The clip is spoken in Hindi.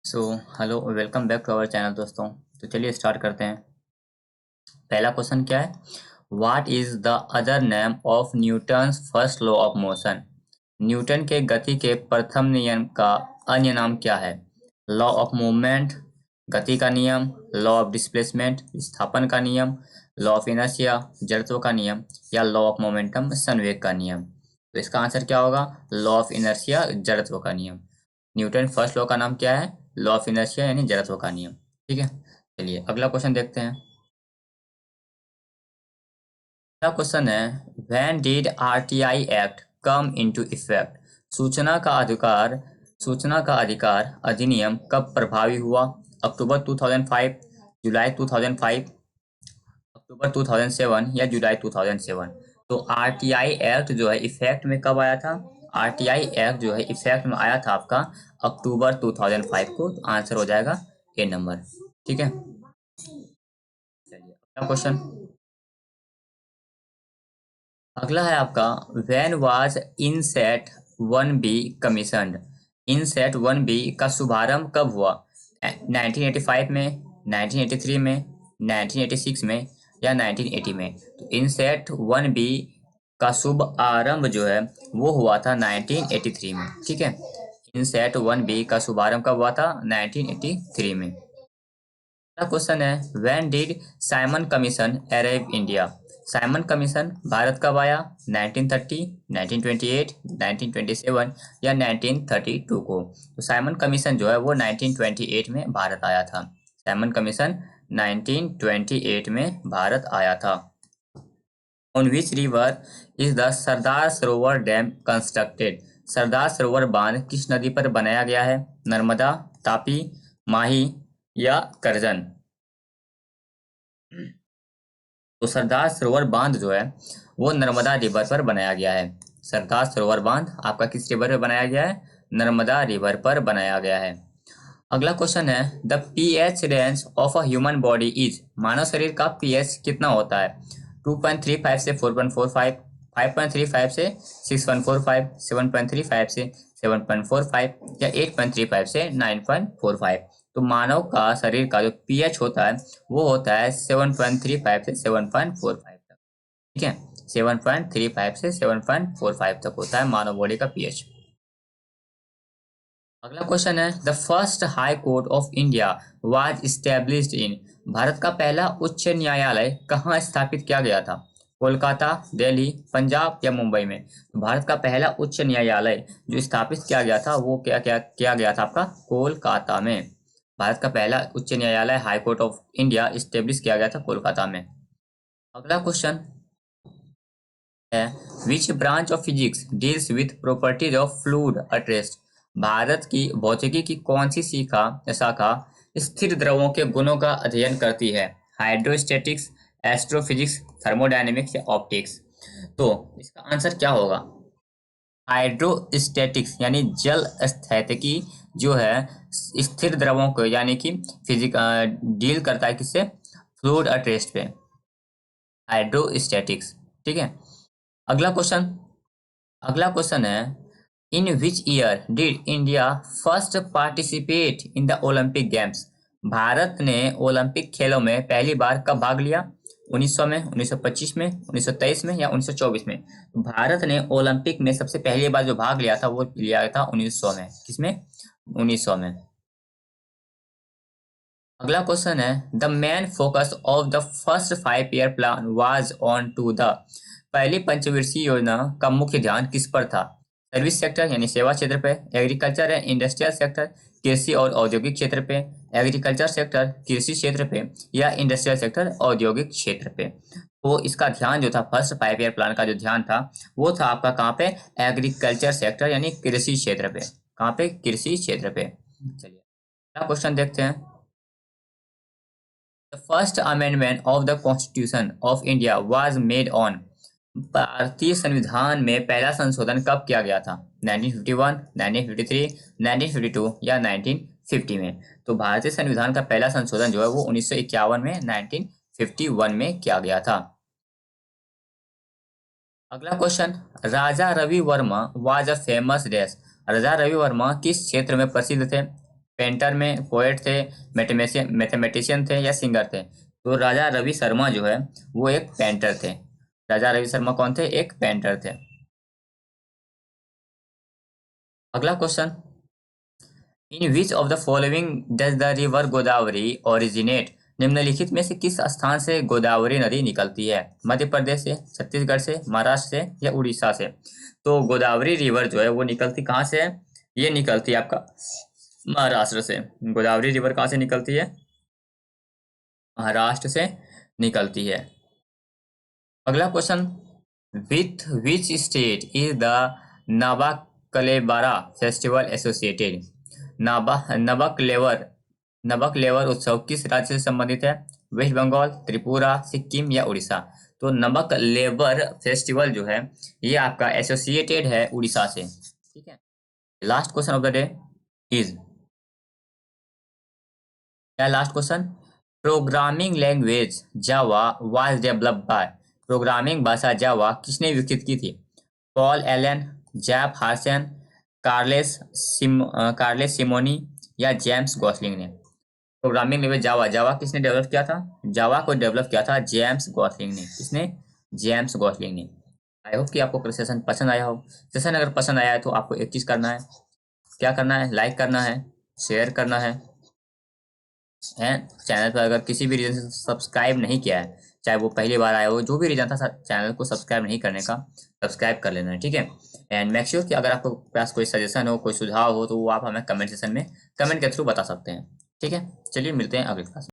So hello welcome back to our channel दोस्तों। तो चलिए स्टार्ट करते हैं। पहला क्वेश्चन क्या है? What is the other name of Newton's first law of motion? Newton के गति के प्रथम नियम का अन्य नाम क्या है? लॉ ऑफ मूवमेंट, गति का नियम, लॉ ऑफ डिस्प्लेसमेंट, विस्थापन का नियम, लॉ ऑफ इनर्शिया, जड़त्व का नियम, या लॉ ऑफ मोमेंटम, संवेग का नियम। तो इसका आंसर क्या होगा? लॉ ऑफ इनर्शिया, जड़त्व का नियम। न्यूटन फर्स्ट लॉ का नाम क्या है? लॉ ऑफ इनर्शिया यानी जड़त्व का नियम। ठीक है, चलिए अगला क्वेश्चन देखते हैं। अगला क्वेश्चन है, when did RTI act come into effect? सूचना का अधिकार सूचना का अधिकार अधिनियम कब प्रभावी हुआ? अक्टूबर 2005, जुलाई 2005, अक्टूबर 2007 या जुलाई 2007? तो आरटीआई एक्ट जो है इफेक्ट में कब आया था? आरटीआई एक्ट जो है इफेक्ट में आया था आपका अक्टूबर 2005 को। तो आंसर हो जाएगा ए नंबर। ठीक है, चलिए अगला क्वेश्चन। अगला है आपका, when was INSAT 1B commissioned? INSAT 1B का शुभारंभ कब हुआ? 1985 में, 1983 में, 1986 में या 1980 में? तो इनसेट 1B का शुभ आरंभ जो है वो हुआ था 1983 में। ठीक है, इनसेट 1B का शुभारंभ कब हुआ था? 1983 में। अगला क्वेश्चन है, when did Simon commission arrive India? Simon commission Bharat कब आया? 1930, 1928, 1927 या 1932 को? तो साइमन कमीशन जो है वो 1928 में भारत आया था। साइमन कमीशन 1928 में भारत आया था। On which river is the Sardar Sarovar dam constructed? Sardar Sarovar बांध किस नदी पर बनाया गया है? नर्मदा, तापी, माही या करजन? तो सरदार सरोवर बांध जो है वो नर्मदा रिवर पर बनाया गया है। सरदार सरोवर बांध आपका किस रिवर पर बनाया गया है? नर्मदा रिवर पर बनाया गया है। अगला क्वेश्चन है, the pH range of a human body is? मानव शरीर का पीएच कितना होता है? 2.35 से 4.45, 5.35 से 6.45, 7.35 से 7.45 या 8.35 से 9.45? तो मानव का शरीर का जो पीएच होता है वो होता है 7.35 से 7.45 तक। ठीक है, 7.35 से 7.45 तक होता है मानव बॉडी का पीएच। अगला क्वेश्चन है, the first high court of India was established in? Bharat का पहला उच्च न्यायालय कहाँ स्थापित किया गया था? कोलकाता, दिल्ली, पंजाब या मुंबई में? तो भारत का पहला उच्च न्यायालय जो स्थापित किया गया था वो क्या क्या किया गया था आपका? कोलकाता में। भारत का पहला उच्च न्यायालय high court of India establish किया गया था कोलकाता में। अगला क्वेश्चन है, which branch of physics deals with properties of fluid at rest? Bharat की भौतिकी की कौन सी शाखा स्थिर द्रवों के गुणों का अध्ययन करती है? हाइड्रोस्टैटिक्स, एस्ट्रोफिजिक्स, थर्मोडायनेमिक्स या ऑप्टिक्स? तो इसका आंसर क्या होगा? हाइड्रोस्टैटिक्स यानी जल स्थैतिकी जो है स्थिर द्रवों को यानी कि फिजिक डील करता है किससे? फ्लूइड एट रेस्ट पे, हाइड्रोस्टैटिक्स। ठीक है, अगला क्वेश्चन अगला क्वेश्चन है, in which year did India first participate in the Olympic games? Bharat ने ओलंपिक खेलों में पहली बार कब भाग लिया? 1900 में, 1925 में, 1923 में या 1924 में? तो भारत ने ओलंपिक में सबसे पहली बार जो भाग लिया था वो लिया था 1900 में। किसमें? 1900 में। अगला क्वेश्चन है, the main focus of the first 5 year plan was on to the? पहली पंचवर्षीय योजना का मुख्य ध्यान किस पर था? सर्विस सेक्टर यानी सेवा क्षेत्र पे, एग्रीकल्चर एंड इंडस्ट्रियल सेक्टर कृषि और औद्योगिक क्षेत्र पे, एग्रीकल्चर सेक्टर कृषि क्षेत्र पे या इंडस्ट्रियल सेक्टर औद्योगिक क्षेत्र पे? तो इसका ध्यान जो था फर्स्ट 5 ईयर प्लान का जो ध्यान था वो था आपका कहाँ पे? एग्रीकल्चर सेक्टर यानी कृषि क्षेत्र पे। कहाँ पे? कृषि क्षेत्र पे। चलिए अगला क्वेश्चन देखते हैं। The first amendment of the Constitution of India was made on? भारतीय संविधान में पहला संशोधन कब किया गया था? 1951, 1953, 1952 या 1950 में? तो भारतीय संविधान का पहला संशोधन जो है वो 1951 में, 1951 में किया गया था। अगला question, Raja Ravi Varma was a famous dash? Raja Ravi Varma किस क्षेत्र में प्रसिद्ध थे? पेंटर में, पोएट थे, मैथमेटिशियन थे या सिंगर थे? तो राजा रवि शर्मा जो है वो एक पेंटर थे। राजा रवि शर्मा कौन थे? एक पेंटर थे। अगला question, in which of the following does the river Godavari originate? निम्नलिखित में से किस स्थान से गोदावरी नदी निकलती है? मध्य प्रदेश से, छत्तीसगढ़ से, महाराष्ट्र से या उड़ीसा से? तो गोदावरी रिवर जो है वो निकलती कहाँ से है? ये निकलती है आपका महाराष्ट्र से। गोदावरी रिवर कहाँ से निकलती है? महाराष्ट्र से निकलती है। अगला question, with which state is the Nabakalebara festival associated? Nabakalebara उत्सव किस राज्य से संबंधित है? वेस्ट बंगाल, त्रिपुरा, सिक्किम या उड़ीसा? तो नबकलेबर फेस्टिवल जो है ये आपका एसोसिएटेड है उड़ीसा से। ठीक है। Last question of the day is, क्या last question, programming language Java was developed by? Programming भाषा जावा किसने विकसित की थी? पॉल एलन, जैप हार्सन, कार्लेस सिमोनी या जेम्स गॉसलिंग ने? प्रोग्रामिंग लैंग्वेज जावा किसने डेवलप किया था? जावा को डेवलप किया था जेम्स गॉसलिंग ने। किसने? जेम्स गॉसलिंग ने। आई होप कि आपको सेशन पसंद आया हो। सेशन अगर पसंद आया है तो आपको एक चीज़ करना है, क्या करना है? लाइक करना है, शेयर करना है, एंड चैनल पर अगर किसी भी रीजन से सब्सक्राइब नहीं किया है, चाहे वो पहली बार आया हो, जो भी रीजन था, चैनल को सब्सक्राइब नहीं करने का सब्सक्राइब कर लेना है। ठीक है। एंड मेक श्योर कि अगर आपको पास कोई सजेशन हो, कोई सुझाव हो, तो वो आप हमें कमेंट सेक्शन में कमेंट के थ्रू बता सकते हैं। ठीक है। चलिए मिलते हैं अगली क्लास में।